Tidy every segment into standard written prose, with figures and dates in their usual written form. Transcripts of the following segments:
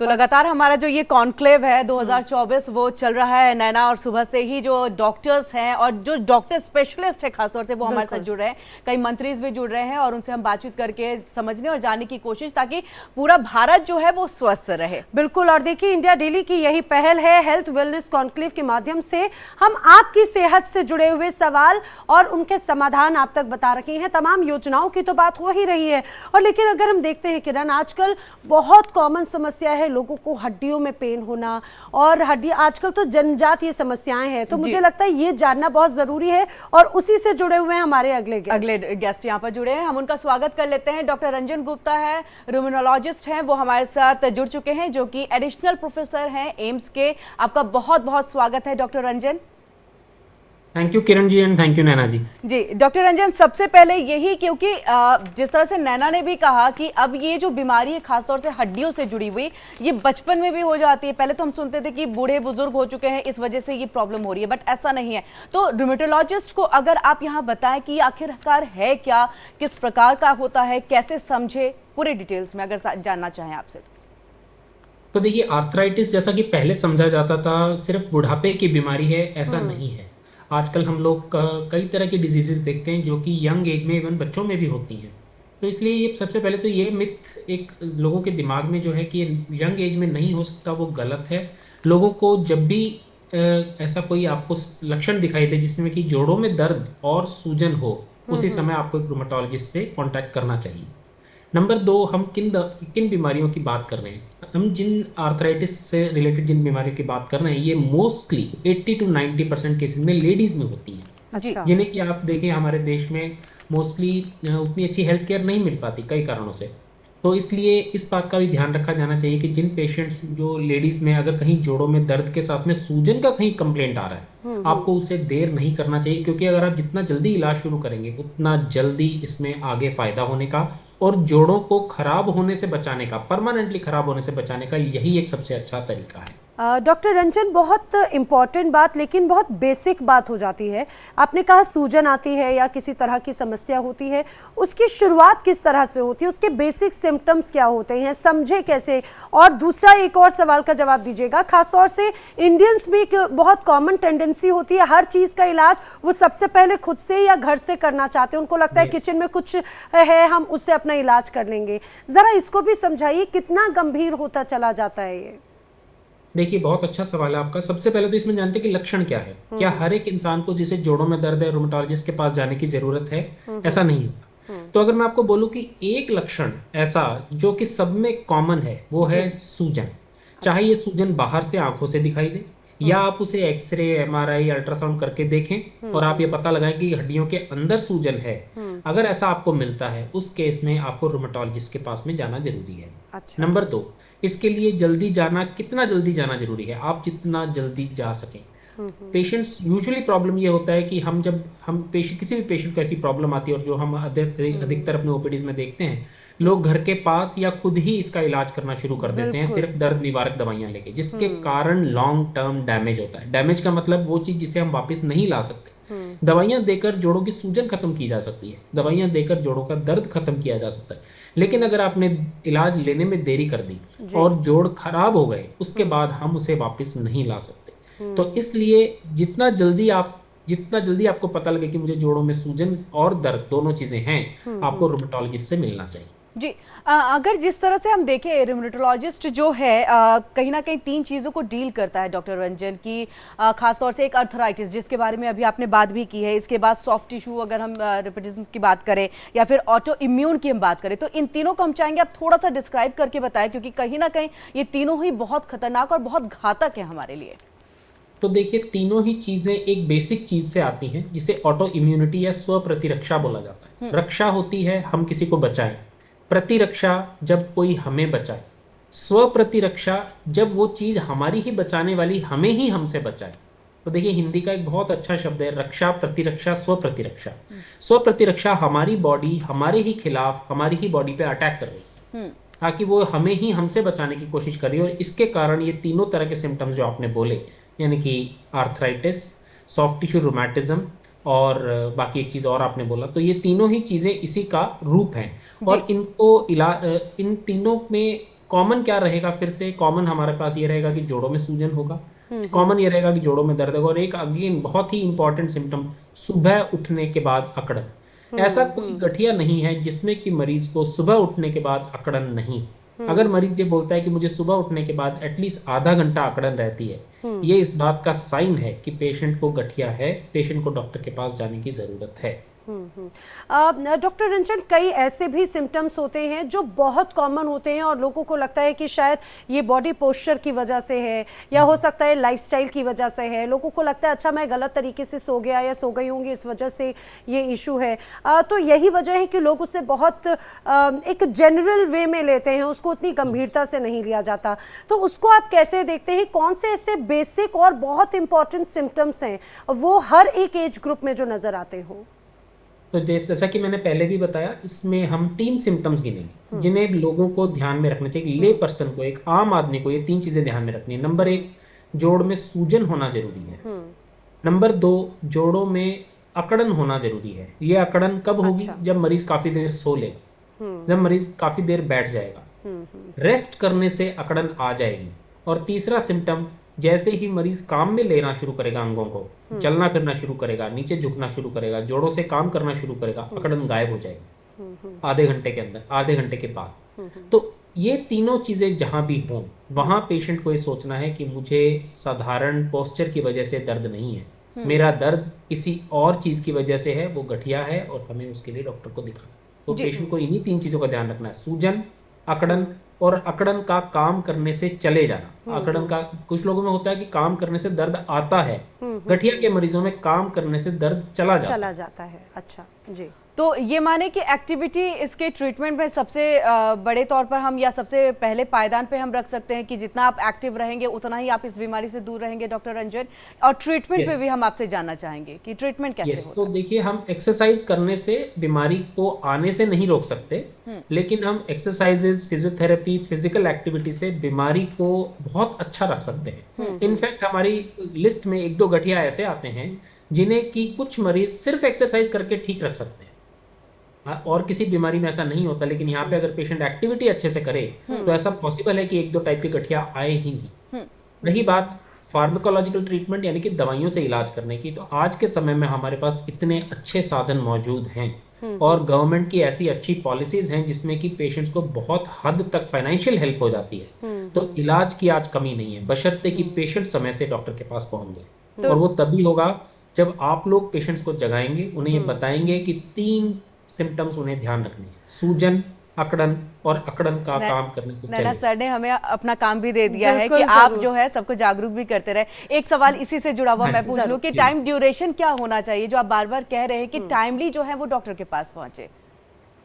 तो लगातार हमारा जो ये कॉन्क्लेव है 2024 वो चल रहा है नैना, और सुबह से ही जो डॉक्टर्स हैं और जो डॉक्टर स्पेशलिस्ट है खासतौर से वो हमारे साथ जुड़ रहे हैं, कई मंत्री भी जुड़ रहे हैं और उनसे हम बातचीत करके समझने और जानने की कोशिश, ताकि पूरा भारत जो है वो स्वस्थ रहे। बिल्कुल। और देखिए, इंडिया डेली की यही पहल है, हेल्थ वेलनेस कॉन्क्लेव के माध्यम से हम आपकी सेहत से जुड़े हुए सवाल और उनके समाधान आप तक बता रहे हैं। तमाम योजनाओं की तो बात हो ही रही है, और लेकिन अगर हम देखते हैं किरण, आजकल बहुत कॉमन समस्या है लोगों को हड्डियों में पेन होना, और हड्डी आजकल तो जनजातीय समस्याएं हैं। तो मुझे लगता है ये जानना बहुत जरूरी है, और उसी से जुड़े हुए हैं हमारे अगले गेस्ट यहाँ पर जुड़े हैं। हम उनका स्वागत कर लेते हैं। डॉक्टर रंजन गुप्ता है, रूमेनोलॉजिस्ट हैं, वो हमारे साथ जुड़ चुके हैं, जो कि एडिशनल प्रोफेसर हैं एम्स के। आपका बहुत बहुत स्वागत है doctor Ranjan. Thank you Kiran ji and thank you Naina ji. जी डॉक्टर रंजन, सबसे पहले यही, क्योंकि जिस तरह से नैना ने भी कहा कि अब ये जो बीमारी है खासतौर से हड्डियों से जुड़ी हुई, ये बचपन में भी हो जाती है। पहले तो हम सुनते थे कि बूढ़े बुजुर्ग हो चुके हैं इस वजह से ये प्रॉब्लम हो रही है, बट ऐसा नहीं है। तो रूमेटोलॉजिस्ट को अगर आप यहाँ बताएं कि आखिरकार है क्या, किस प्रकार का होता है, कैसे समझे, पूरे डिटेल्स में अगर जानना चाहें आपसे। तो देखिए, आर्थराइटिस जैसा कि पहले समझा जाता था सिर्फ बुढ़ापे की बीमारी है, ऐसा नहीं है। आजकल हम लोग कई तरह की डिजीजेस देखते हैं जो कि यंग एज में, इवन बच्चों में भी होती हैं। तो इसलिए ये सबसे पहले तो ये मिथ एक लोगों के दिमाग में जो है कि यंग एज में नहीं हो सकता, वो गलत है। लोगों को जब भी ऐसा कोई आपको लक्षण दिखाई दे जिसमें कि जोड़ों में दर्द और सूजन हो, उसी समय आपको एक रूमेटोलॉजिस्ट से कांटेक्ट करना चाहिए। नंबर 2, हम किन बीमारियों की बात कर रहे हैं। हम जिन आर्थराइटिस से रिलेटेड जिन बीमारियों की बात कर रहे हैं, ये मोस्टली 80 to 90% केसेस में लेडीज में होती हैं। अच्छा। जिन्हें कि आप देखें हमारे देश में मोस्टली उतनी अच्छी हेल्थ केयर नहीं मिल पाती कई कारणों से। तो इसलिए इस बात का भी ध्यान रखा जाना चाहिए कि जिन पेशेंट्स, जो लेडीज में अगर कहीं जोड़ों में दर्द के साथ में सूजन का कहीं कंप्लेंट आ रहा है, आपको उसे देर नहीं करना चाहिए, क्योंकि अगर आप जितना जल्दी इलाज शुरू करेंगे उतना जल्दी इसमें आगे फायदा होने का और जोड़ों को खराब होने से बचाने का, परमानेंटली खराब होने से बचाने का यही एक सबसे अच्छा तरीका है। डॉक्टर रंजन, बहुत इम्पॉर्टेंट बात, लेकिन बहुत बेसिक बात हो जाती है। आपने कहा सूजन आती है या किसी तरह की समस्या होती है, उसकी शुरुआत किस तरह से होती है, उसके बेसिक सिम्टम्स क्या होते हैं, समझे कैसे? और दूसरा एक और सवाल का जवाब दीजिएगा। खासतौर से इंडियंस में एक बहुत कॉमन टेंडेंसी होती है, हर चीज़ का इलाज वो सबसे पहले खुद से या घर से करना चाहते हैं। उनको लगता है किचन में कुछ है, हम उससे अपना इलाज कर लेंगे। ज़रा इसको भी समझाइए, कितना गंभीर होता चला जाता है ये? देखिए, बहुत अच्छा सवाल है आपका। सबसे पहले तो इसमें जानते हैं कि लक्षण क्या है। क्या हर एक इंसान को जिसे जोड़ों में दर्द है रूमेटोलॉजिस्ट के पास जाने की जरूरत है? ऐसा नहीं होता। तो अगर मैं आपको बोलूं कि एक लक्षण ऐसा जो कि सब में कॉमन है, वो है सूजन। चाहे ये सूजन बाहर से आंखों से दिखाई दे, या आप उसे एक्सरे, एमआरआई, अल्ट्रासाउंड करके देखें और आप ये पता लगाएं कि हड्डियों के अंदर सूजन है। अगर ऐसा आपको मिलता है, उस केस में आपको रूमेटोलॉजिस्ट के पास में जाना जरूरी है। अच्छा। नंबर 2, इसके लिए जल्दी जाना, कितना जल्दी जाना जरूरी है? आप जितना जल्दी जा सकें। पेशेंट्स यूजुअली प्रॉब्लम ये होता है कि जब हम किसी भी पेशेंट को ऐसी प्रॉब्लम आती है, और जो हम अधिकतर अपने ओपीडीज में देखते हैं, लोग घर के पास या खुद ही इसका इलाज करना शुरू कर देते हैं, सिर्फ दर्द निवारक दवाइयां लेके, जिसके कारण लॉन्ग टर्म डैमेज होता है। डैमेज का मतलब वो चीज जिसे हम वापस नहीं ला सकते। दवाइयां देकर जोड़ों की सूजन खत्म की जा सकती है, दवाइयां देकर जोड़ों का दर्द खत्म किया जा सकता है, लेकिन अगर आपने इलाज लेने में देरी कर दी और जोड़ खराब हो गए, उसके बाद हम उसे वापस नहीं ला सकते। तो इसलिए जितना जल्दी आपको पता लगे कि मुझे जोड़ों में सूजन और दर्द दोनों चीजें हैं, आपको रूमेटोलॉजिस्ट से मिलना चाहिए। जी, अगर जिस तरह से हम देखें, रूमेटोलॉजिस्ट जो है कहीं ना कहीं 3 चीज़ों को डील करता है डॉक्टर रंजन की। खासतौर से एक अर्थराइटिस, जिसके बारे में अभी आपने बात भी की है, इसके बाद सॉफ्ट टिश्यू, अगर हम रिपेटिज्म की बात करें, या फिर ऑटो इम्यून की हम बात करें, तो इन तीनों को हम चाहेंगे आप थोड़ा सा डिस्क्राइब करके बताएं, क्योंकि कहीं ना कहीं ये तीनों ही बहुत खतरनाक और बहुत घातक है हमारे लिए। तो देखिए, तीनों ही चीजें एक बेसिक चीज से आती हैं, जिसे ऑटो इम्यूनिटी या स्व प्रतिरक्षा बोला जाता है। रक्षा होती है हम किसी को बचाएं, प्रतिरक्षा जब कोई हमें बचाए, स्व प्रतिरक्षा जब वो चीज हमारी ही बचाने वाली हमें ही हमसे बचाए। तो देखिए, हिंदी का एक बहुत अच्छा शब्द है रक्षा, प्रतिरक्षा, स्व प्रतिरक्षा। स्व प्रतिरक्षा हमारी बॉडी हमारे ही खिलाफ, हमारी ही बॉडी पे अटैक कर रही है, ताकि वो हमें ही हमसे बचाने की कोशिश कर रही है। और इसके कारण ये तीनों तरह के सिम्टम्स जो आपने बोले, यानी कि आर्थराइटिस, सॉफ्ट टिश्यू रूमेटिज्म और बाकी एक चीज़ और आपने बोला, तो ये तीनों ही चीज़ें इसी का रूप हैं। और इन तीनों में कॉमन क्या रहेगा? फिर से कॉमन हमारे पास ये रहेगा कि जोड़ों में सूजन होगा, कॉमन ये रहेगा कि जोड़ों में दर्द होगा, और एक अगेन बहुत ही इंपॉर्टेंट सिम्टम, सुबह उठने के बाद अकड़न। ऐसा कोई गठिया नहीं है जिसमें कि मरीज को सुबह उठने के बाद अकड़न नहीं। अगर मरीज ये बोलता है कि मुझे सुबह उठने के बाद एटलीस्ट आधा घंटा अकड़न रहती है, ये इस बात का साइन है कि पेशेंट को गठिया है, पेशेंट को डॉक्टर के पास जाने की जरूरत है। डॉक्टर रंजन, कई ऐसे भी सिम्टम्स होते हैं जो बहुत कॉमन होते हैं और लोगों को लगता है कि शायद ये बॉडी पोस्चर की वजह से है, या हो सकता है लाइफस्टाइल की वजह से है। लोगों को लगता है अच्छा मैं गलत तरीके से सो गया या सो गई होंगी, इस वजह से ये इशू है। तो यही वजह है कि लोग उसे बहुत एक जनरल वे में लेते हैं, उसको उतनी गंभीरता से नहीं लिया जाता। तो उसको आप कैसे देखते हैं? कौन से ऐसे बेसिक और बहुत इंपॉर्टेंट सिम्टम्स हैं वो हर एक एज ग्रुप में जो नज़र आते हो? तो जैसा कि मैंने पहले भी बताया, इसमें हम 3 सिम्टम्स गिनेंगे जिन्हें लोगों को ध्यान में रखना चाहिए। ले पर्सन को, एक आम आदमी को, ये 3 चीजें ध्यान में रखनी है। नंबर 1, जोड़ में सूजन होना जरूरी है। नंबर 2, जोड़ों में अकड़न होना जरूरी है। ये अकड़न कब होगी? जब मरीज काफी देर सो ले, जब मरीज काफी देर बैठ जाएगा, रेस्ट करने से अकड़न आ जाएगी। और तीसरा सिम्टम, जैसे ही मरीज काम में लेना शुरू करेगा, अंगों को चलना फिरना शुरू करेगा, नीचे झुकना शुरू करेगा, जोड़ों से काम करना शुरू करेगा, अकड़न गायब हो जाएगी आधे घंटे के अंदर, आधे घंटे के बाद। तो ये तीनों चीजें जहां भी हों, वहां पेशेंट को ये सोचना है कि मुझे साधारण पोस्चर की वजह से दर्द नहीं है, मेरा दर्द किसी और चीज की वजह से है, वो गठिया है, और हमें उसके लिए डॉक्टर को दिखाना। तो पेशेंट को इन्हीं 3 चीजों का ध्यान रखना है, सूजन, अकड़न, और अकड़न का काम करने से चले जाना। अकड़न का कुछ लोगों में होता है कि काम करने से दर्द आता है, गठिया के मरीजों में काम करने से दर्द चला जाता है। अच्छा जी। तो ये माने कि एक्टिविटी इसके ट्रीटमेंट में सबसे बड़े तौर पर हम, या सबसे पहले पायदान पे हम रख सकते हैं कि जितना आप एक्टिव रहेंगे उतना ही आप इस बीमारी से दूर रहेंगे, डॉक्टर रंजन। और ट्रीटमेंट पे भी हम आपसे जानना चाहेंगे कि ट्रीटमेंट कैसे होता है। तो देखिए, हम एक्सरसाइज करने से बीमारी को आने से नहीं रोक सकते, लेकिन हम एक्सरसाइजेज, फिजियोथेरेपी, फिजिकल एक्टिविटी से बीमारी को बहुत अच्छा रख सकते हैं। इनफैक्ट हमारी लिस्ट में 1-2 गठिया ऐसे आते हैं जिन्हें कि कुछ मरीज सिर्फ एक्सरसाइज करके ठीक रख सकते हैं, और किसी बीमारी में ऐसा नहीं होता। लेकिन यहाँ पे अगर पेशेंट एक्टिविटी अच्छे से करे तो ऐसा पॉसिबल है कि 1-2 टाइप की गठिया आए ही नहीं। रही बात फार्माकोलॉजिकल ट्रीटमेंट यानी कि दवाइयों से इलाज करने की, तो आज के समय में हमारे पास इतने अच्छे साधन मौजूद हैं और गवर्नमेंट की ऐसी अच्छी पॉलिसीज हैं जिसमें कि पेशेंट्स को बहुत हद तक फाइनेंशियल हेल्प हो जाती है। तो इलाज की आज कमी नहीं है, बशर्ते कि पेशेंट समय से डॉक्टर के पास पहुंच जाए। और वो तभी होगा जब आप लोग पेशेंट्स को जगाएंगे, उन्हें ये बताएंगे कि 3 सिम्टम्स उन्हें ध्यान रखने हैं, सूजन, अकड़न और अकड़न का काम करने को नैना सर ने हमें अपना काम भी दे दिया है कि आप जो है सबको जागरूक भी करते रहे। एक सवाल इसी से जुड़ा हुआ मैं पूछ लूं कि टाइम ड्यूरेशन क्या होना चाहिए, जो आप बार बार कह रहे हैं कि टाइमली जो है वो डॉक्टर के पास पहुंचे?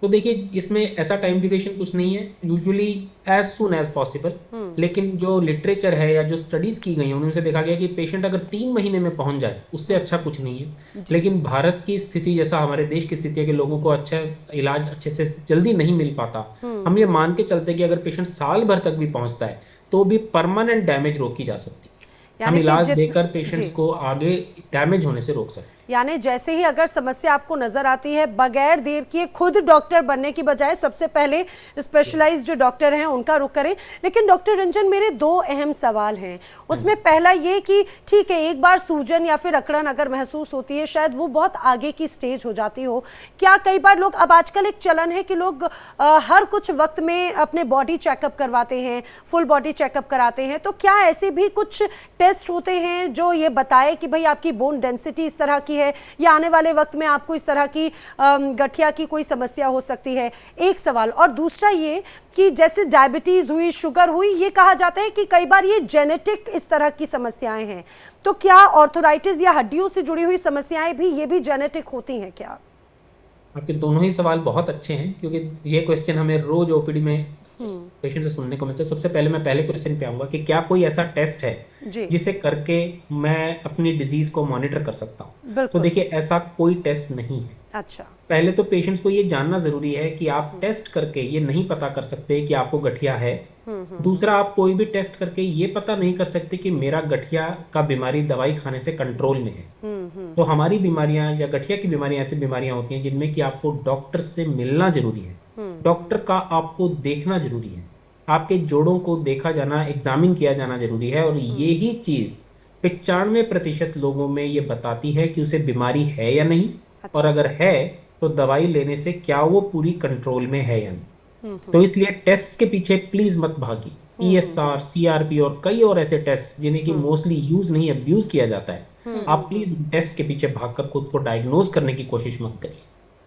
तो देखिए, इसमें ऐसा टाइम ड्यूरेशन कुछ नहीं है, usually as soon as possible. लेकिन जो लिटरेचर है या जो स्टडीज की गई हैं उनमें से देखा गया कि पेशेंट अगर 3 महीने में पहुंच जाए उससे अच्छा कुछ नहीं है। लेकिन भारत की स्थिति, जैसा हमारे देश की स्थिति है कि लोगों को अच्छा इलाज अच्छे से जल्दी नहीं मिल पाता, हम ये मान के चलते कि अगर पेशेंट साल भर तक भी पहुंचता है तो भी परमानेंट डैमेज रोकी जा सकती है। हम इलाज देकर पेशेंट्स को आगे डैमेज होने से रोक सकते हैं। यानी जैसे ही अगर समस्या आपको नजर आती है, बगैर देर किए खुद डॉक्टर बनने की बजाय सबसे पहले स्पेशलाइज्ड जो डॉक्टर हैं उनका रुख करें। लेकिन डॉक्टर रंजन, मेरे 2 अहम सवाल हैं। उसमें पहला ये कि ठीक है, एक बार सूजन या फिर अकड़न अगर महसूस होती है, शायद वो बहुत आगे की स्टेज हो जाती हो। क्या कई बार लोग, अब आजकल एक चलन है कि लोग हर कुछ वक्त में अपने बॉडी चेकअप करवाते हैं, फुल बॉडी चेकअप कराते हैं, तो क्या ऐसे भी कुछ टेस्ट होते हैं जो ये बताए कि भाई आपकी बोन डेंसिटी इस तरह की है या आने वाले वक्त में आपको इस तरह की गठिया की कोई समस्या हो सकती है? एक सवाल। और दूसरा ये कि जैसे डायबिटीज हुई, शुगर हुई, ये कहा जाता है कि कई बार ये जेनेटिक इस तरह की समस्याएं हैं, तो क्या ऑर्थराइटिस या हड्डियों से जुड़ी हुई समस्याएं भी ये भी जेनेटिक होती हैं क्या? आपके दोनों ही सवाल बहुत अच्छे हैं, क्योंकि ये क्वेश्चन हमें रोज ओपीडी में पेशेंट से सुनने को मिलता है। सबसे पहले मैं पहले क्वेश्चन पे आऊंगा कि क्या कोई ऐसा टेस्ट है जिसे करके मैं अपनी डिजीज को मॉनिटर कर सकता हूँ? तो देखिए, ऐसा कोई टेस्ट नहीं है। अच्छा, पहले तो पेशेंट्स को ये जानना जरूरी है कि आप टेस्ट करके ये नहीं पता कर सकते कि आपको गठिया है। दूसरा, आप कोई भी टेस्ट करके ये पता नहीं कर सकते कि मेरा गठिया का बीमारी दवाई खाने से कंट्रोल में है। तो हमारी बीमारियां या गठिया की बीमारियां ऐसी बीमारियां होती हैं जिनमें कि आपको डॉक्टर से मिलना जरूरी है, डॉक्टर का आपको देखना जरूरी है। आपके जोड़ों को देखा जाना, एग्जामिन किया जाना जरूरी है। और यही चीज 95% लोगों में ये बताती है कि उसे बीमारी है या नहीं, और अगर है तो दवाई लेने से क्या वो पूरी कंट्रोल में है या नहीं। तो इसलिए टेस्ट के पीछे प्लीज मत भागी। ESR, CRP और कई और ऐसे टेस्ट जिन्हें कि मोस्टली यूज नहीं, अब्यूज किया जाता है, आप प्लीज टेस्ट के पीछे भागकर खुद को डायग्नोज करने की कोशिश मत करिए।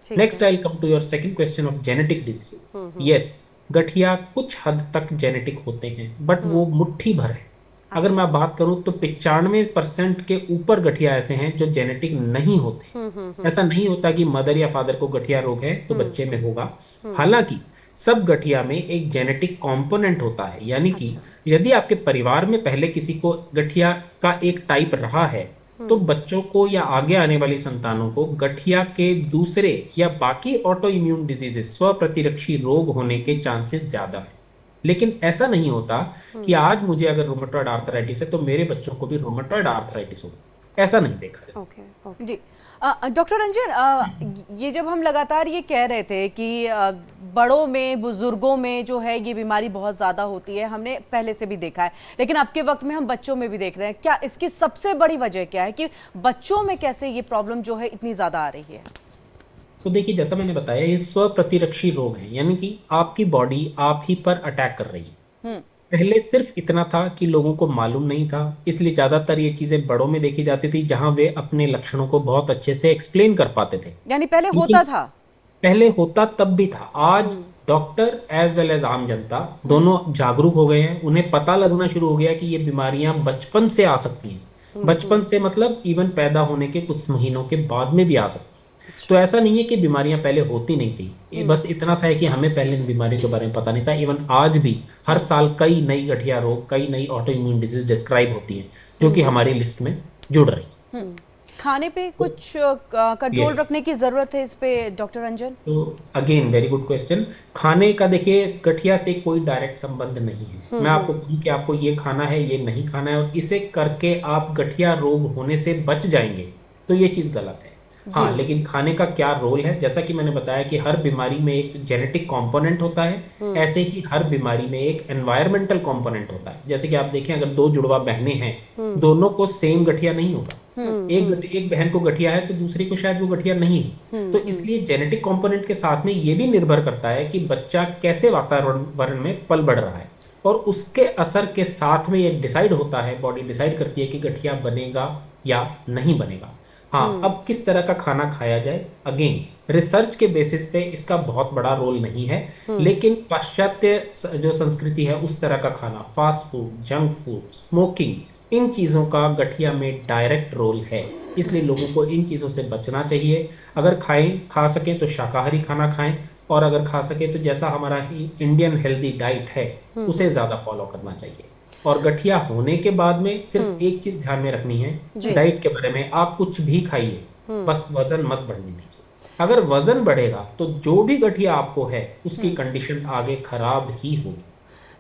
ठीक next I come to your second question of genetic disease. Yes, गठिया कुछ हद तक जेनेटिक होते हैं, बट वो मुट्ठी भर है। अगर मैं बात करूं तो 95% के ऊपर गठिया ऐसे हैं जो जेनेटिक नहीं होते। ऐसा नहीं होता कि मदर या फादर को गठिया रोग है तो बच्चे में होगा। हालांकि सब गठिया में एक जेनेटिक कंपोनेंट होता है, यानी कि यदि आपके परिवार में पहले किसी को गठिया का एक टाइप रहा है, तो बच्चों को या आगे आने वाली संतानों को गठिया के दूसरे या बाकी ऑटो इम्यून डिजीजेस, स्व प्रतिरक्षी रोग होने के चांसेस ज्यादा है। लेकिन ऐसा नहीं होता कि आज मुझे अगर रोमेटॉइड आर्थराइटिस है तो मेरे बच्चों को भी रोमेटॉइड आर्थराइटिस हो, ऐसा नहीं देखा है। ओके। जी डॉक्टर रंजन, ये जब हम लगातार ये कह रहे थे कि बड़ों में, बुजुर्गों में जो है ये बीमारी बहुत ज़्यादा होती है, हमने पहले से भी देखा है, लेकिन अब के वक्त में हम बच्चों में भी देख रहे हैं। क्या इसकी सबसे बड़ी वजह क्या है कि बच्चों में कैसे ये प्रॉब्लम जो है इतनी ज़्यादा आ रही है? तो देखिए, जैसा मैंने बताया, ये स्व प्रतिरक्षी रोग है, यानी कि आपकी बॉडी आप ही पर अटैक कर रही है। पहले सिर्फ इतना था कि लोगों को मालूम नहीं था, इसलिए ज्यादातर ये चीजें बड़ों में देखी जाती थी, जहां वे अपने लक्षणों को बहुत अच्छे से एक्सप्लेन कर पाते थे। यानी पहले लेकिन होता था? पहले होता तब भी था। आज डॉक्टर एज वेल एज आम जनता दोनों जागरूक हो गए हैं। उन्हें पता लगना शुरू हो गया कि ये बीमारियां बचपन से आ सकती हैं। बचपन से मतलब इवन पैदा होने के कुछ महीनों के बाद में भी आ सकती हैं। तो ऐसा नहीं है कि बीमारियां पहले होती नहीं थी, ये बस इतना सा है कि हमें पहले इन बीमारियों के बारे में पता नहीं था। इवन आज भी हर साल कई नई गठिया रोग, कई नई ऑटो इम्यून डिजीज डिस्क्राइब होती हैं, जो कि हमारी लिस्ट में जुड़ रही। खाने पे कुछ कंट्रोल Yes. रखने की जरूरत है इस पे डॉक्टर रंजन? तो अगेन वेरी गुड क्वेश्चन। खाने का देखिए, गठिया से कोई डायरेक्ट संबंध नहीं है। मैं आपको कहूं कि आपको ये खाना है, ये नहीं खाना है, और इसे करके आप गठिया रोग होने से बच जाएंगे, तो ये चीज गलत है। हाँ, लेकिन खाने का क्या रोल है, जैसा कि मैंने बताया कि हर बीमारी में एक जेनेटिक कंपोनेंट होता है, ऐसे ही हर बीमारी में एक एनवायरमेंटल कंपोनेंट होता है। जैसे कि आप देखें, अगर दो जुड़वा बहनें हैं, दोनों को सेम गठिया नहीं होगा। एक बहन को गठिया है तो दूसरी को शायद वो गठिया नहीं है। तो इसलिए जेनेटिक कंपोनेंट के साथ में ये भी निर्भर करता है कि बच्चा कैसे वातावरण में पल बढ़ रहा है, और उसके असर के साथ में ये डिसाइड होता है, बॉडी डिसाइड करती है कि गठिया बनेगा या नहीं बनेगा। हाँ, अब किस तरह का खाना खाया जाए, अगेन रिसर्च के बेसिस पे इसका बहुत बड़ा रोल नहीं है, लेकिन पाश्चात्य जो संस्कृति है उस तरह का खाना, fast food, junk food, smoking, इन चीज़ों का गठिया में डायरेक्ट रोल है। इसलिए लोगों को इन चीज़ों से बचना चाहिए। अगर खा सकें तो शाकाहारी खाना खाएं, और अगर खा सके तो जैसा हमारा इंडियन हेल्दी डाइट है उसे ज़्यादा फॉलो करना चाहिए। और गठिया होने के बाद में सिर्फ एक चीज ध्यान में रखनी है डाइट के बारे में, आप कुछ भी खाइए, बस वजन मत बढ़ने दीजिए। अगर वजन बढ़ेगा तो जो भी गठिया आपको है उसकी कंडीशन आगे खराब ही होगी।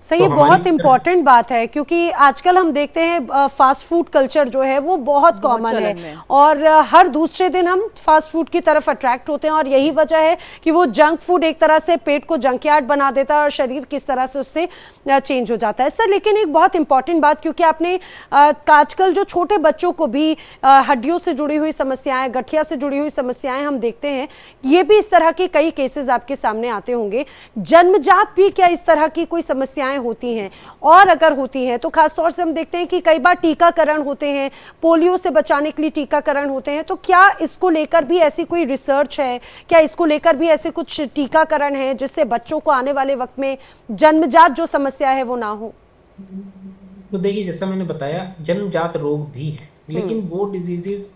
सही, तो ये बहुत इंपॉर्टेंट बात है, क्योंकि आजकल हम देखते हैं फास्ट फूड कल्चर जो है वो बहुत कॉमन है, और हर दूसरे दिन हम फास्ट फूड की तरफ अट्रैक्ट होते हैं, और यही वजह है कि वो जंक फूड एक तरह से पेट को जंकयार्ड बना देता है और शरीर किस तरह से उससे चेंज हो जाता है। सर, लेकिन एक बहुत इंपॉर्टेंट बात, क्योंकि आपने आजकल जो छोटे बच्चों को भी हड्डियों से जुड़ी हुई समस्याएं, गठिया से जुड़ी हुई समस्याएं हम देखते हैं, ये भी इस तरह के कई केसेस आपके सामने आते होंगे। जन्मजात भी क्या इस तरह की कोई समस्याएं होती हैं, और अगर होती हैं तो खासतौर से हम देखते हैं कि कई बार टीकाकरण होते हैं, पोलियो से बचाने के लिए टीकाकरण होते हैं, तो क्या इसको लेकर भी ऐसी कोई रिसर्च है, क्या इसको लेकर भी ऐसे कुछ टीकाकरण है जिससे बच्चों को आने वाले वक्त में जन्मजात जो समस्या है वो ना हो? तो देखिए, जैसा मैंने बताया, जन्मजात रोग भी हैं, लेकिन वो डिजीजेस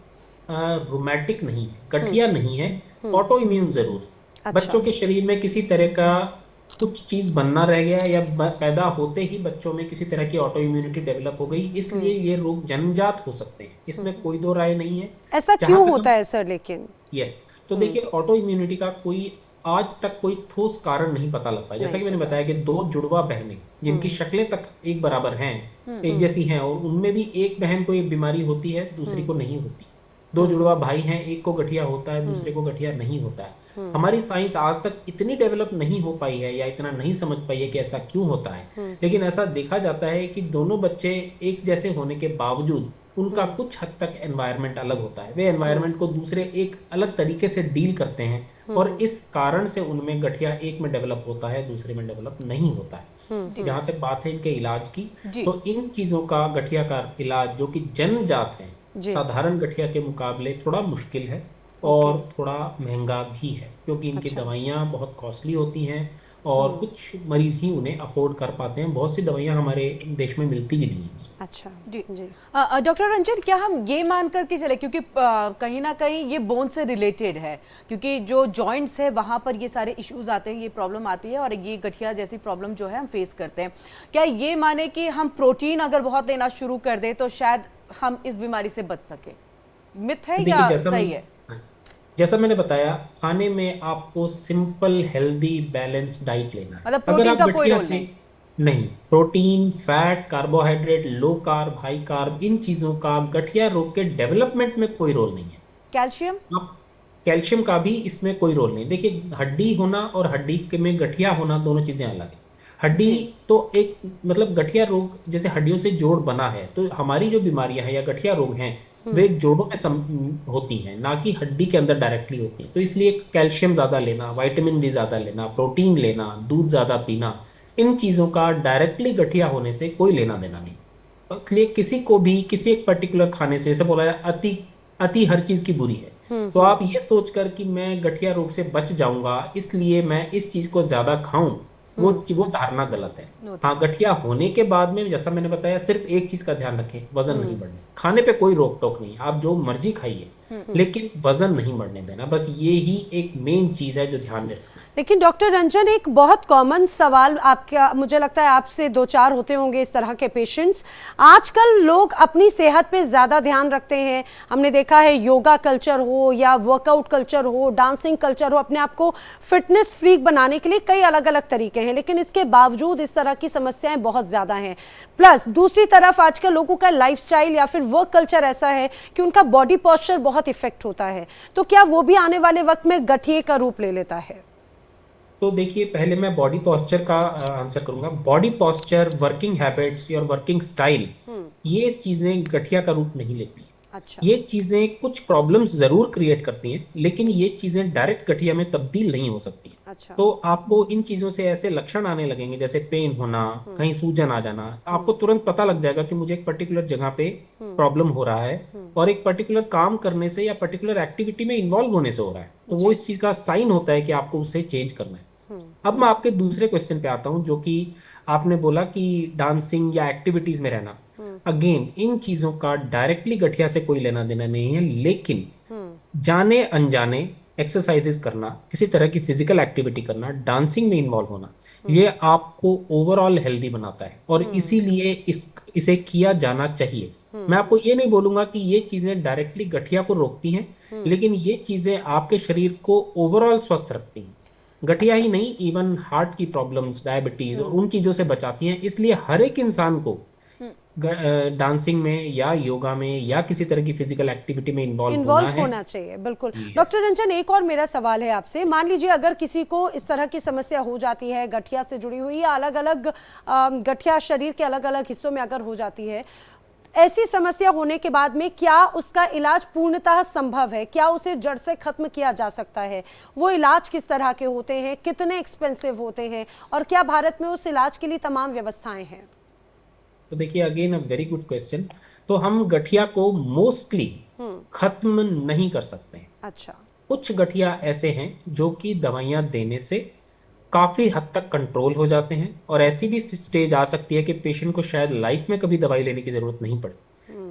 रोमैटिक नहीं है, गठिया नहीं है, ऑटो इम्यून जरूर। बच्चों के शरीर में किसी तरह का कुछ चीज बनना रह गया, या पैदा होते ही बच्चों में किसी तरह की ऑटो इम्यूनिटी डेवलप हो गई, इसलिए ये रोग जन्मजात हो सकते हैं, इसमें कोई दो राय नहीं है। ऐसा क्यों होता है सर? लेकिन यस, तो देखिए, ऑटो इम्यूनिटी का कोई आज तक कोई ठोस कारण नहीं पता लग पाया। जैसा कि मैंने बताया कि दो जुड़वा बहनें जिनकी शक्लें तक एक बराबर हैं, एक जैसी हैं, और उनमें भी एक बहन को ये बीमारी होती है, दूसरी को नहीं होती। दो जुड़वा भाई हैं, एक को गठिया होता है, दूसरे को गठिया नहीं होता है। हमारी साइंस आज तक इतनी डेवलप नहीं हो पाई है या इतना नहीं समझ पाई है कि ऐसा क्यों होता है, लेकिन ऐसा देखा जाता है कि दोनों बच्चे एक जैसे होने के बावजूद उनका कुछ हद तक एनवायरनमेंट अलग होता है। वे एनवायरनमेंट को दूसरे एक अलग तरीके से डील करते हैं और इस कारण से उनमें गठिया एक में डेवलप होता है, दूसरे में डेवलप नहीं होता है। जहाँ तक बात है इनके इलाज की, तो इन चीजों का गठिया का इलाज जो कि जन्मजात है, साधारण गठिया के मुकाबले थोड़ा मुश्किल है और थोड़ा महंगा भी है, क्योंकि इनकी दवाइयाँ बहुत कॉस्टली होती हैं और कुछ मरीज ही उन्हें अफोर्ड कर पाते हैं। बहुत सी दवाइयाँ हमारे देश में मिलती भी नहीं हैं। अच्छा जी जी। डॉक्टर रंजन, क्या हम ये मान कर के चले, क्योंकि कहीं ना कहीं ये बोन से रिलेटेड है, क्योंकि जो जॉइंट्स है वहाँ पर ये सारे इश्यूज आते हैं, ये प्रॉब्लम आती है और ये गठिया जैसी प्रॉब्लम जो है हम फेस करते हैं। क्या ये माने कि हम प्रोटीन अगर बहुत लेना शुरू कर दें तो शायद हम इस बीमारी से बच सके? मिथ है या सही है? जैसा मैंने बताया, खाने में आपको सिंपल हेल्दी बैलेंस डाइट लेना है। मतलब प्रोटीन का कोई रोल नहीं, protein, fat, carbohydrate, low carb, high carb, इन चीजों का गठिया रोग के डेवलपमेंट में कोई रोल नहीं है। कैल्शियम? आप कैल्शियम का भी इसमें कोई रोल नहीं। देखिए, हड्डी होना और हड्डी में गठिया होना दोनों चीजें अलग है। हड्डी तो एक मतलब गठिया रोग जैसे हड्डियों से जोड़ बना है, तो हमारी जो बीमारियां हैं या गठिया रोग हैं वे जोड़ों में होती हैं, ना कि हड्डी के अंदर डायरेक्टली होती हैं। तो इसलिए कैल्शियम ज़्यादा लेना, विटामिन डी ज़्यादा लेना, प्रोटीन लेना, दूध ज़्यादा पीना, इन चीज़ों का डायरेक्टली गठिया होने से कोई लेना देना नहीं। इसलिए किसी को भी किसी एक पर्टिकुलर खाने से, जैसे बोला है अति अति हर चीज़ की बुरी है, तो आप ये सोचकर कि मैं गठिया रोग से बच जाऊंगा इसलिए मैं इस चीज़ को ज़्यादा खाऊं, वो धारणा गलत है। हाँ, गठिया होने के बाद में जैसा मैंने बताया, सिर्फ एक चीज का ध्यान रखें, वजन नहीं बढ़ने। खाने पे कोई रोक टोक नहीं, आप जो मर्जी खाइए, लेकिन वजन नहीं बढ़ने देना। बस ये ही एक मेन चीज है जो ध्यान में रखना। लेकिन डॉक्टर रंजन, एक बहुत कॉमन सवाल आपका, मुझे लगता है आपसे 2-4 होते होंगे इस तरह के पेशेंट्स। आजकल लोग अपनी सेहत पे ज़्यादा ध्यान रखते हैं। हमने देखा है योगा कल्चर हो या वर्कआउट कल्चर हो, डांसिंग कल्चर हो, अपने आप को फिटनेस फ्रीक बनाने के लिए कई अलग अलग तरीके हैं, लेकिन इसके बावजूद इस तरह की समस्याएं बहुत ज़्यादा हैं। प्लस दूसरी तरफ आजकल लोगों का लाइफस्टाइल या फिर वर्क कल्चर ऐसा है कि उनका बॉडी पॉस्चर बहुत इफेक्ट होता है, तो क्या वो भी आने वाले वक्त में गठिए का रूप ले लेता है? तो देखिए, पहले मैं बॉडी पॉस्चर का आंसर करूंगा। बॉडी पॉस्चर, वर्किंग हैबिट्स और वर्किंग स्टाइल, ये चीजें गठिया का रूप नहीं लेती। अच्छा। ये चीजें कुछ प्रॉब्लम्स जरूर क्रिएट करती हैं, लेकिन ये चीजें डायरेक्ट गठिया में तब्दील नहीं हो सकती। अच्छा। तो आपको इन चीजों से ऐसे लक्षण आने लगेंगे जैसे पेन होना, कहीं सूजन आ जाना, आपको तुरंत पता लग जाएगा कि मुझे एक पर्टिकुलर जगह पे प्रॉब्लम हो रहा है और एक पर्टिकुलर काम करने से या पर्टिकुलर एक्टिविटी में इन्वॉल्व होने से हो रहा है। तो वो इस चीज का साइन होता है कि आपको उससे चेंज करना है। अब मैं आपके दूसरे क्वेश्चन पे आता हूँ, जो कि आपने बोला कि डांसिंग या एक्टिविटीज में रहना। अगेन, इन चीजों का डायरेक्टली गठिया से कोई लेना देना नहीं है, लेकिन जाने अनजाने एक्सरसाइजेस करना, किसी तरह की फिजिकल एक्टिविटी करना, डांसिंग में इन्वॉल्व होना, ये आपको ओवरऑल हेल्दी बनाता है और इसीलिए इसे किया जाना चाहिए। मैं आपको ये नहीं बोलूंगा कि ये चीजें डायरेक्टली गठिया को रोकती हैं, लेकिन ये चीजें आपके शरीर को ओवरऑल स्वस्थ रखती हैं। गठिया ही नहीं, इवन हार्ट की प्रॉब्लम्स, डायबिटीज और उन चीजों से बचाती हैं। इसलिए हर एक इंसान को डांसिंग में या योगा में या किसी तरह की फिजिकल एक्टिविटी में इन्वॉल्व होना चाहिए। बिल्कुल। डॉक्टर रंजन, एक और मेरा सवाल है आपसे। मान लीजिए अगर किसी को इस तरह की समस्या हो जाती है, गठिया से जुड़ी हुई या अलग अलग गठिया शरीर के अलग अलग हिस्सों में अगर हो जाती है, ऐसी समस्या होने के बाद में क्या उसका इलाज पूर्णतः संभव है? क्या उसे जड़ से खत्म किया जा सकता है? वो इलाज किस तरह के होते हैं, कितने एक्सपेंसिव होते हैं और क्या भारत में उस इलाज के लिए तमाम व्यवस्थाएं हैं? तो देखिए, again a very good question. तो हम गठिया को मोस्टली खत्म नहीं कर सकते। अच्छा। कुछ गठिया ऐसे हैं जो कि दवाइयां देने से काफी हद तक कंट्रोल हो जाते हैं और ऐसी भी स्टेज आ सकती है कि पेशेंट को शायद लाइफ में कभी दवाई लेने की जरूरत नहीं पड़े,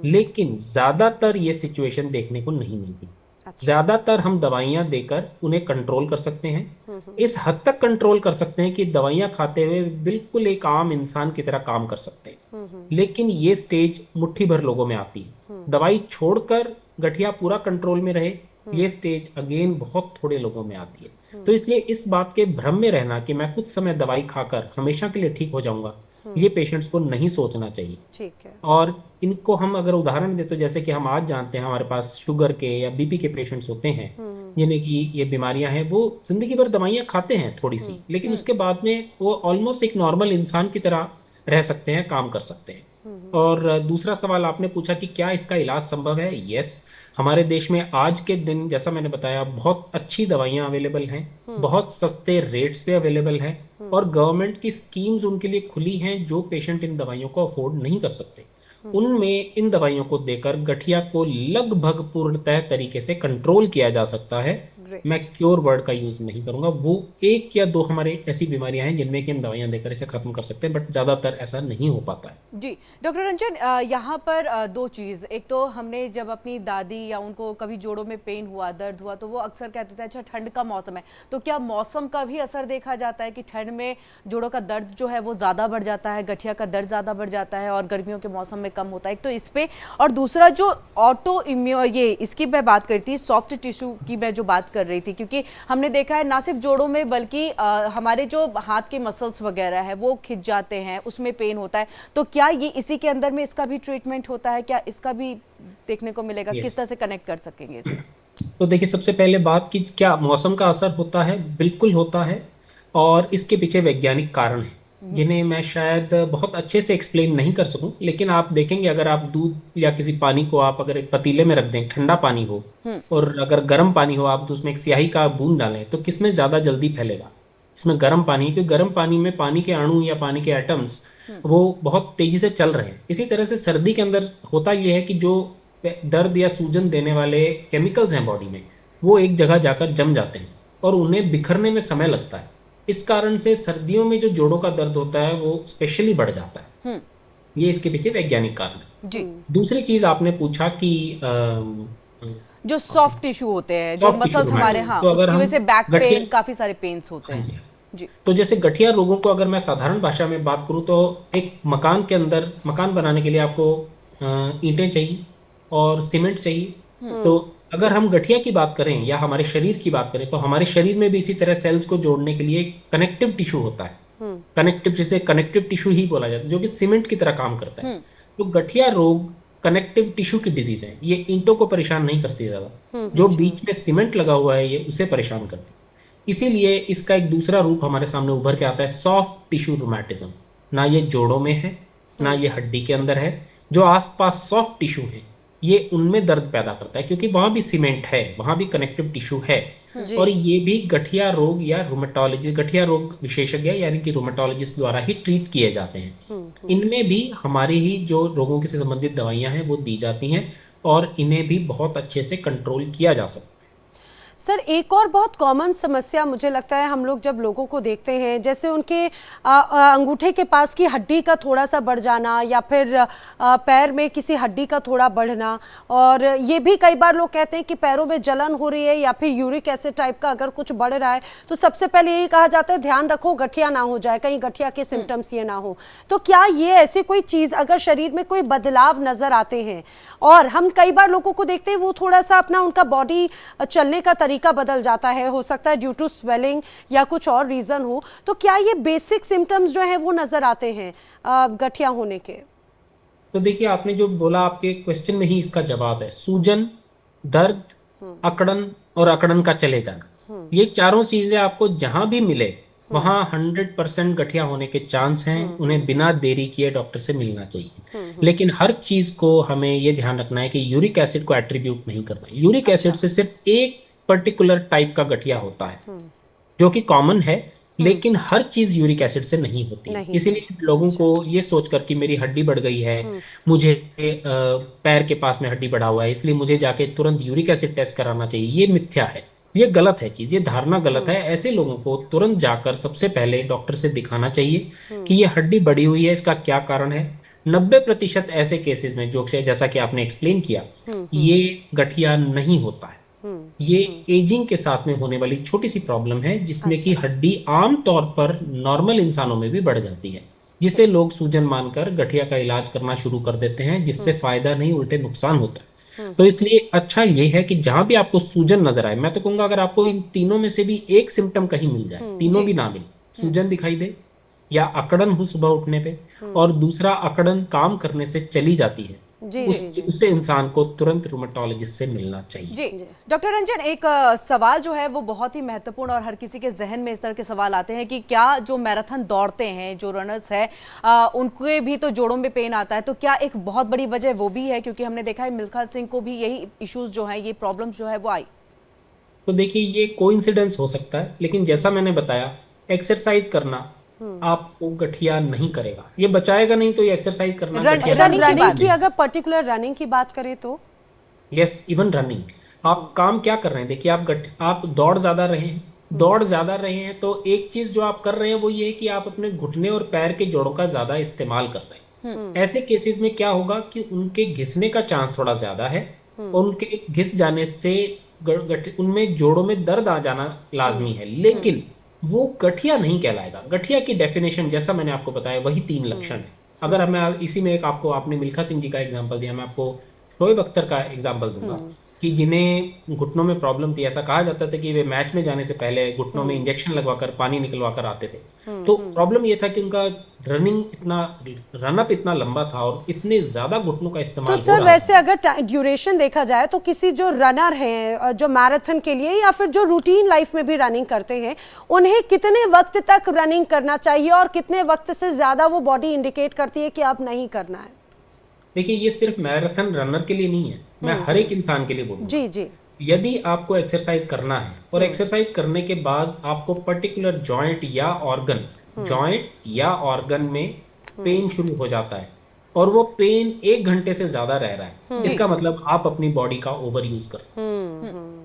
लेकिन ज्यादातर ये सिचुएशन देखने को नहीं मिलती। अच्छा। ज्यादातर हम दवाइयां देकर उन्हें कंट्रोल कर सकते हैं, इस हद तक कंट्रोल कर सकते हैं कि दवाइयां खाते हुए बिल्कुल एक आम इंसान की तरह काम कर सकते हैं। लेकिन ये स्टेज मुट्ठी भर लोगों में आती है। दवाई छोड़कर गठिया पूरा कंट्रोल में रहे, ये स्टेज अगेन बहुत थोड़े लोगों में आती है। तो इसलिए इस बात के भ्रम में रहना कि मैं कुछ समय दवाई खाकर हमेशा के लिए ठीक हो जाऊंगा, ये पेशेंट्स को नहीं सोचना चाहिए। ठीक है। और इनको हम अगर उदाहरण दें तो जैसे कि हम आज जानते हैं हमारे पास शुगर के या बीपी के पेशेंट्स होते हैं जिन्हें कि ये बीमारियां हैं, वो जिंदगी भर दवाइयां खाते हैं थोड़ी सी, लेकिन उसके बाद में वो ऑलमोस्ट एक नॉर्मल इंसान की तरह रह सकते हैं, काम कर सकते हैं। और दूसरा सवाल आपने पूछा कि क्या इसका इलाज संभव है। यस, हमारे देश में आज के दिन जैसा मैंने बताया बहुत अच्छी दवाइयां अवेलेबल हैं, बहुत सस्ते रेट्स पे अवेलेबल हैं, और गवर्नमेंट की स्कीम्स उनके लिए खुली हैं जो पेशेंट इन दवाइयों को अफोर्ड नहीं कर सकते। उनमें इन दवाइयों को देकर गठिया को लगभग पूर्णतः तरीके से कंट्रोल किया जा सकता है। मैं क्योर वर्ड का यूज नहीं करूंगा, वो एक या दो हमारे ऐसी बीमारियां हैं जिनमें कि हम दवाइयां देकर इसे खत्म कर सकते हैं, बट ज्यादातर ऐसा नहीं हो पाता है। जी डॉक्टर रंजन, यहाँ पर दो चीज़, एक तो हमने जब अपनी दादी या उनको कभी जोड़ों में पेन हुआ, दर्द हुआ, तो वो अक्सर कहते थे अच्छा ठंड का मौसम है, तो क्या मौसम का भी असर देखा जाता है कि ठंड में जोड़ों का दर्द जो है वो ज़्यादा बढ़ जाता है, गठिया का दर्द ज़्यादा बढ़ जाता है और गर्मियों के मौसम में कम होता है? एक तो इस पे, और दूसरा जो ऑटो इम्यून, ये इसकी मैं बात करती, सॉफ्ट टिश्यू की मैं जो बात कर रही थी, क्योंकि हमने देखा है ना सिर्फ जोड़ों में बल्कि हमारे जो हाथ के मसल्स वगैरह है वो खिंच जाते हैं, उसमें पेन होता है, तो क्या ये इसी के अंदर में इसका भी ट्रीटमेंट होता है? क्या इसका भी देखने को मिलेगा? Yes. किस तरह से कनेक्ट कर सकेंगे इसे? तो देखिए, सबसे पहले बात की क्या मौसम का असर होता है, बिल्कुल होता है, और इसके पीछे वैज्ञानिक कारण हैं जिन्हें मैं शायद बहुत अच्छे से एक्सप्लेन नहीं कर सकूं, लेकिन आप देखेंगे अगर आप दूध या किसी पानी को आप अगर एक पतीले में रख दें, ठंडा पानी हो और अगर गर्म पानी हो, आप तो उसमें एक स्याही का बूंद डालें, तो किसमें ज़्यादा जल्दी फैलेगा? इसमें गर्म पानी, क्योंकि गर्म पानी में पानी के अणु या पानी के एटम्स वो बहुत तेजी से चल रहे हैं। इसी तरह से सर्दी के अंदर होता यह है कि जो दर्द या सूजन देने वाले केमिकल्स हैं बॉडी में, वो एक जगह जाकर जम जाते हैं और उन्हें बिखरने में समय लगता है। इस कारण से सर्दियों में जो जोड़ों का दर्द होता है वो स्पेशली बढ़ जाता है। ये इसके पीछे वैज्ञानिक कारण है। जी, दूसरी चीज आपने पूछा कि जो सॉफ्ट टिश्यू होते हैं, जो soft tissue मसल्स हमारे, हमारे, हाँ, तो अगर उसकी हम वजह से बैक गठिया- पेन, काफी सारे पेन्स होते हाँ हैं। जी, जी, तो जैसे गठिया रोगों को अगर मैं साधारण भाषा में बात करूं तो एक मकान के अंदर, मकान बनाने के लिए आपको ईंटें चाहिए और सीमेंट चाहिए। तो अगर हम गठिया की बात करें या हमारे शरीर की बात करें तो हमारे शरीर में भी इसी तरह सेल्स को जोड़ने के लिए कनेक्टिव टिश्यू होता है, कनेक्टिव, जिसे कनेक्टिव टिश्यू ही बोला जाता है, जो कि सीमेंट की तरह काम करता है। तो गठिया रोग कनेक्टिव टिश्यू की डिजीज है। ये ईंटों को परेशान नहीं करती ज्यादा, जो बीच में सीमेंट लगा हुआ है ये उसे परेशान करती है। इसीलिए इसका एक दूसरा रूप हमारे सामने उभर के आता है, सॉफ्ट टिश्यू रूमेटिज्म। ना ये जोड़ों में है, ना ये हड्डी के अंदर है, जो आसपास सॉफ्ट टिश्यू है ये उनमें दर्द पैदा करता है, क्योंकि वहां भी सीमेंट है, वहां भी कनेक्टिव टिश्यू है। और ये भी गठिया रोग या रूमेटोलॉजी, गठिया रोग विशेषज्ञ यानी कि रूमेटोलॉजिस्ट द्वारा ही ट्रीट किए जाते हैं। इनमें भी हमारी ही जो रोगों से संबंधित दवाइयां हैं वो दी जाती हैं और इन्हें भी बहुत अच्छे से कंट्रोल किया जा सकता है। सर, एक और बहुत कॉमन समस्या मुझे लगता है, हम लोग जब लोगों को देखते हैं, जैसे उनके अंगूठे के पास की हड्डी का थोड़ा सा बढ़ जाना या फिर पैर में किसी हड्डी का थोड़ा बढ़ना, और ये भी कई बार लोग कहते हैं कि पैरों में जलन हो रही है या फिर यूरिक एसिड टाइप का अगर कुछ बढ़ रहा है तो सबसे पहले यही कहा जाता है ध्यान रखो गठिया ना हो जाए, कहीं गठिया के सिम्टम्स ये ना हो। तो क्या ये ऐसी कोई चीज़, अगर शरीर में कोई बदलाव नज़र आते हैं, और हम कई बार लोगों को देखते हैं वो थोड़ा सा अपना उनका बॉडी चलने का तरीका बदल जाता है, हो सकता है ड्यू टू स्वेलिंग या कुछ और रीज़न हो, तो क्या ये बेसिक सिम्टम्स जो हैं वो नज़र आते हैं गठिया होने के? तो देखिए, आपने जो बोला आपके क्वेश्चन में ही इसका जवाब है। सूजन, दर्द, अकड़न और अकड़न का चले जाना, ये चारों चीजें आपको जहां भी मिले वहां 100% गठिया होने के चांस हैं। उन्हें बिना देरी किए डॉक्टर से मिलना चाहिए। लेकिन हर चीज को हमें ये ध्यान रखना है कि यूरिक एसिड को एट्रीब्यूट नहीं करना है। यूरिक एसिड से सिर्फ एक पर्टिकुलर टाइप का गठिया होता है जो कि कॉमन है, लेकिन हर चीज यूरिक एसिड से नहीं होती। इसीलिए लोगों को ये सोचकर कि मेरी हड्डी बढ़ गई है, मुझे पैर के पास में हड्डी बढ़ा हुआ है इसलिए मुझे जाके तुरंत यूरिक एसिड टेस्ट कराना चाहिए, ये मिथ्या है, ये गलत है चीज, ये धारणा गलत है। ऐसे लोगों को तुरंत जाकर सबसे पहले डॉक्टर से दिखाना चाहिए कि ये हड्डी बढ़ी हुई है, इसका क्या कारण है। 90% ऐसे केसेस में, जो जैसा कि आपने एक्सप्लेन किया, ये गठिया नहीं होता है। ये एजिंग के साथ में होने वाली छोटी सी प्रॉब्लम है जिसमें कि हड्डी आम तौर पर नॉर्मल इंसानों में भी बढ़ जाती है, जिसे लोग सूजन मानकर गठिया का इलाज करना शुरू कर देते हैं, जिससे फायदा नहीं उल्टे नुकसान होता है। तो इसलिए अच्छा ये है कि जहां भी आपको सूजन नजर आए, मैं तो कहूंगा अगर आपको इन तीनों में से भी एक सिम्टम कहीं मिल जाए, तीनों भी ना मिले, सूजन दिखाई दे, या अकड़न हो सुबह उठने पे, और दूसरा अकड़न काम करने से चली जाती है, जी उससे इंसान को तुरंत रूमेटोलॉजिस्ट से मिलना चाहिए। जी डॉक्टर रंजन, एक सवाल जो है वो बहुत ही महत्वपूर्ण और हर किसी के जहन में इस तरह के सवाल आते हैं कि क्या जो मैराथन दौड़ते हैं, जो रनर्स है, उनके भी तो जोड़ों में पेन आता है, तो क्या एक बहुत बड़ी वजह वो भी है? क्योंकि हमने देखा है मिल्खा सिंह को भी यही इश्यूज जो है, ये प्रॉब्लम्स जो है वो आई। तो देखिए, ये कोइंसिडेंस हो सकता है, लेकिन जैसा मैंने बताया, एक्सरसाइज करना आपको गठिया नहीं करेगा, ये बचाएगा नहीं, तो ये एक्सरसाइज करना गठिया सर नहीं रनिंग की करेगा। अगर पर्टिकुलर रनिंग की बात करें तो यस, इवन रनिंग, आप काम क्या कर रहे हैं? देखिए, आप दौड़ ज्यादा रहे हैं, तो एक चीज जो आप कर रहे हैं वो ये है कि आप अपने घुटने और पैर के जोड़ों का ज्यादा इस्तेमाल कर रहे हैं। ऐसे केसेस में क्या होगा कि उनके घिसने का चांस थोड़ा ज्यादा है, और उनके घिस जाने से उनमें जोड़ों में दर्द आ जाना लाजमी है, लेकिन वो गठिया नहीं कहलाएगा। गठिया की डेफिनेशन जैसा मैंने आपको बताया वही 3 लक्षण है। अगर मैं इसी में एक आपको, आपने मिल्खा सिंह जी का एग्जांपल दिया, मैं आपको शोएब अख्तर का एग्जांपल दूंगा कि जिन्हें घुटनों में प्रॉब्लम थी, ऐसा कहा जाता था कि वे मैच में जाने से पहले घुटनों में इंजेक्शन लगवाकर पानी निकलवाकर आते थे। तो प्रॉब्लम ये था कि उनका रनअप इतना लंबा था और इतने ज्यादा घुटनों का तो इस्तेमाल हो सर रहा वैसे अगर ड्यूरेशन देखा जाए तो किसी जो रनर हैं, जो मैराथन के लिए या फिर जो रूटीन लाइफ में भी रनिंग करते हैं, उन्हें कितने वक्त तक रनिंग करना चाहिए और कितने वक्त से ज्यादा वो बॉडी इंडिकेट करती है कि अब नहीं करना है? देखिए, ये सिर्फ मैराथन रनर के लिए नहीं है, मैं हर एक इंसान के लिए बोलूंगा। जी जी यदि आपको एक्सरसाइज करना है और एक्सरसाइज करने के बाद आपको पर्टिकुलर जॉइंट या ऑर्गन में पेन शुरू हो जाता है, और वो पेन 1 घंटे से ज्यादा रह रहा है, इसका मतलब आप अपनी बॉडी का ओवर यूज कर रहे हैं।